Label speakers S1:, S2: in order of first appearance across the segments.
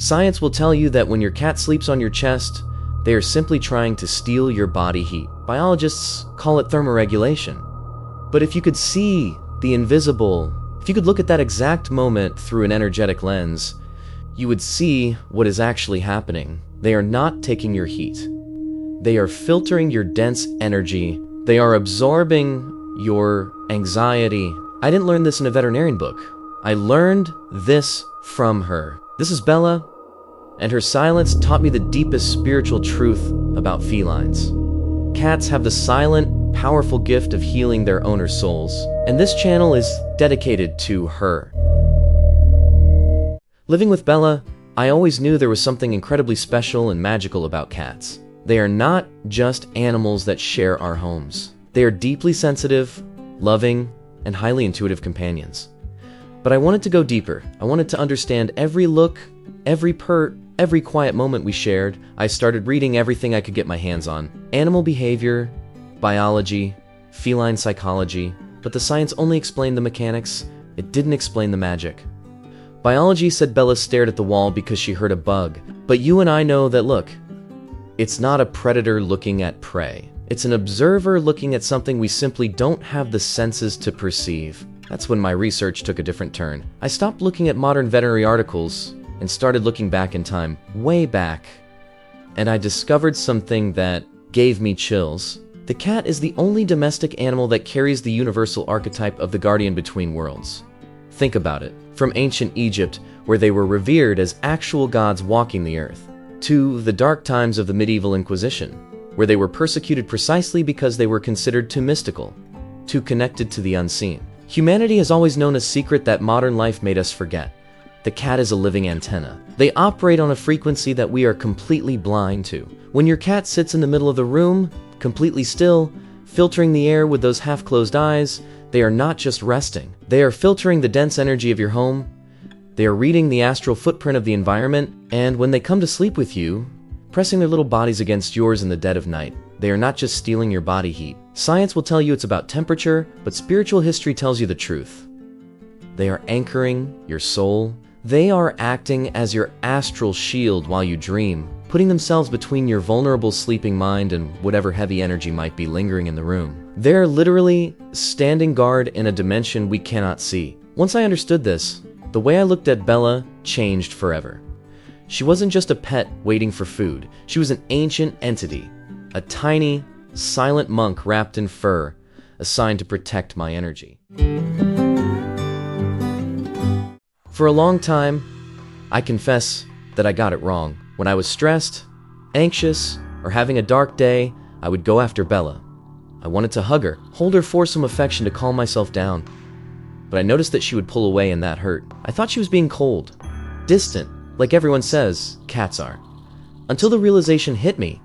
S1: Science will tell you that when your cat sleeps on your chest, they are simply trying to steal your body heat. Biologists call it thermoregulation. But if you could see the invisible, if you could look at that exact moment through an energetic lens, you would see what is actually happening. They are not taking your heat. They are filtering your dense energy. They are absorbing your anxiety. I didn't learn this in a veterinarian book. I learned this from her. This is Bella, and her silence taught me the deepest spiritual truth about felines. Cats have the silent, powerful gift of healing their owners' souls, and this channel is dedicated to her. Living with Bella, I always knew there was something incredibly special and magical about cats. They are not just animals that share our homes. They are deeply sensitive, loving, and highly intuitive companions. But I wanted to go deeper. I wanted to understand every look, every purr, every quiet moment we shared. I started reading everything I could get my hands on. Animal behavior, biology, feline psychology, but the science only explained the mechanics. It didn't explain the magic. Biology said Bella stared at the wall because she heard a bug, but you and I know that, look, it's not a predator looking at prey. It's an observer looking at something we simply don't have the senses to perceive. That's when my research took a different turn. I stopped looking at modern veterinary articles and started looking back in time, way back. And I discovered something that gave me chills. The cat is the only domestic animal that carries the universal archetype of the guardian between worlds. Think about it. From ancient Egypt, where they were revered as actual gods walking the earth, to the dark times of the medieval Inquisition, where they were persecuted precisely because they were considered too mystical, too connected to the unseen. Humanity has always known a secret that modern life made us forget. The cat is a living antenna. They operate on a frequency that we are completely blind to. When your cat sits in the middle of the room, completely still, filtering the air with those half-closed eyes, they are not just resting. They are filtering the dense energy of your home. They are reading the astral footprint of the environment, and when they come to sleep with you, pressing their little bodies against yours in the dead of night, they are not just stealing your body heat. Science will tell you it's about temperature, but spiritual history tells you the truth. They are anchoring your soul. They are acting as your astral shield while you dream, putting themselves between your vulnerable sleeping mind and whatever heavy energy might be lingering in the room. They're literally standing guard in a dimension we cannot see. Once I understood this, the way I looked at Bella changed forever. She wasn't just a pet waiting for food. She was an ancient entity, a tiny, silent monk wrapped in fur, assigned to protect my energy. For a long time, I confess that I got it wrong. When I was stressed, anxious, or having a dark day, I would go after Bella. I wanted to hug her, hold her for some affection to calm myself down. But I noticed that she would pull away and that hurt. I thought she was being cold, distant, like everyone says cats are. Until the realization hit me.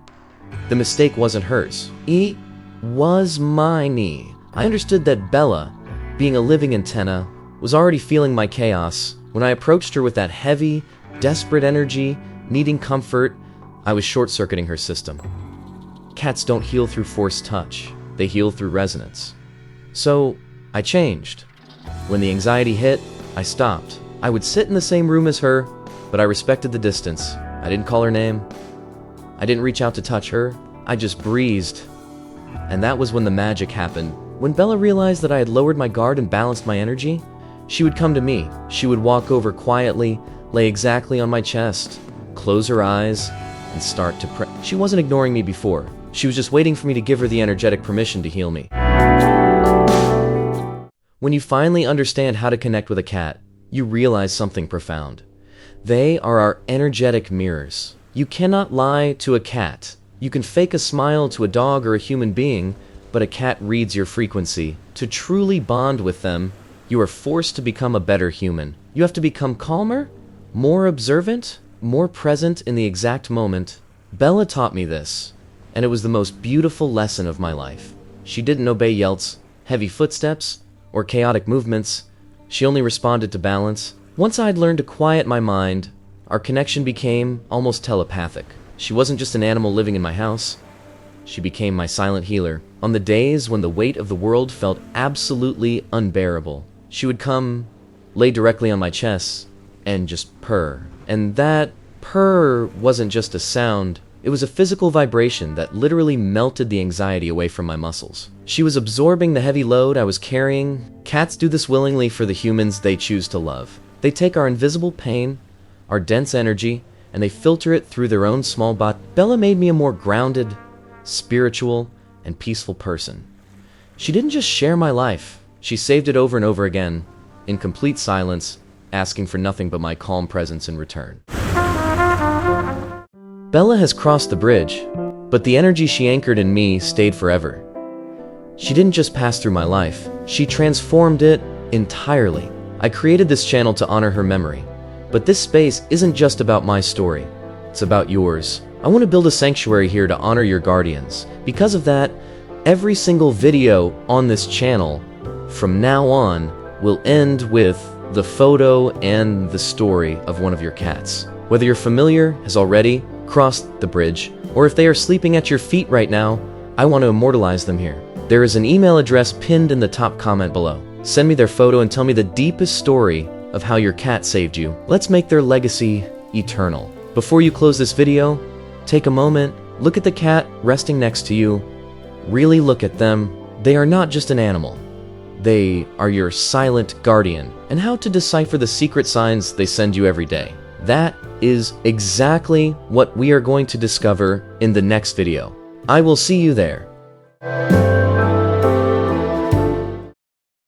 S1: The mistake wasn't hers. It was mine. I understood that Bella, being a living antenna, was already feeling my chaos. When I approached her with that heavy, desperate energy, needing comfort, I was short-circuiting her system. Cats don't heal through forced touch. They heal through resonance. So, I changed. When the anxiety hit, I stopped. I would sit in the same room as her, but I respected the distance. I didn't call her name. I didn't reach out to touch her. I just breezed. And that was when the magic happened. When Bella realized that I had lowered my guard and balanced my energy, she would come to me. She would walk over quietly, lay exactly on my chest, close her eyes, and start to pray. She wasn't ignoring me before. She was just waiting for me to give her the energetic permission to heal me. When you finally understand how to connect with a cat, you realize something profound. They are our energetic mirrors. You cannot lie to a cat. You can fake a smile to a dog or a human being, but a cat reads your frequency. To truly bond with them, you are forced to become a better human. You have to become calmer, more observant, more present in the exact moment. Bella taught me this, and it was the most beautiful lesson of my life. She didn't obey yelps, heavy footsteps, or chaotic movements. She only responded to balance. Once I'd learned to quiet my mind, our connection became almost telepathic. She wasn't just an animal living in my house. She became my silent healer. On the days when the weight of the world felt absolutely unbearable, she would come, lay directly on my chest, and just purr. And that purr wasn't just a sound, it was a physical vibration that literally melted the anxiety away from my muscles. She was absorbing the heavy load I was carrying. Cats do this willingly for the humans they choose to love. They take our invisible pain, our dense energy, and they filter it through their own small body. Bella made me a more grounded, spiritual, and peaceful person. She didn't just share my life, she saved it over and over again, in complete silence, asking for nothing but my calm presence in return. Bella has crossed the bridge, but the energy she anchored in me stayed forever. She didn't just pass through my life, she transformed it entirely. I created this channel to honor her memory, but this space isn't just about my story, it's about yours. I want to build a sanctuary here to honor your guardians. Because of that, every single video on this channel from now on will end with the photo and the story of one of your cats. Whether your familiar has already crossed the bridge, or if they are sleeping at your feet right now, I want to immortalize them here. There is an email address pinned in the top comment below. Send me their photo and tell me the deepest story of how your cat saved you. Let's make their legacy eternal. Before you close this video, take a moment, look at the cat resting next to you. Really look at them. They are not just an animal. They are your silent guardian, and how to decipher the secret signs they send you every day. That is exactly what we are going to discover in the next video. I will see you there.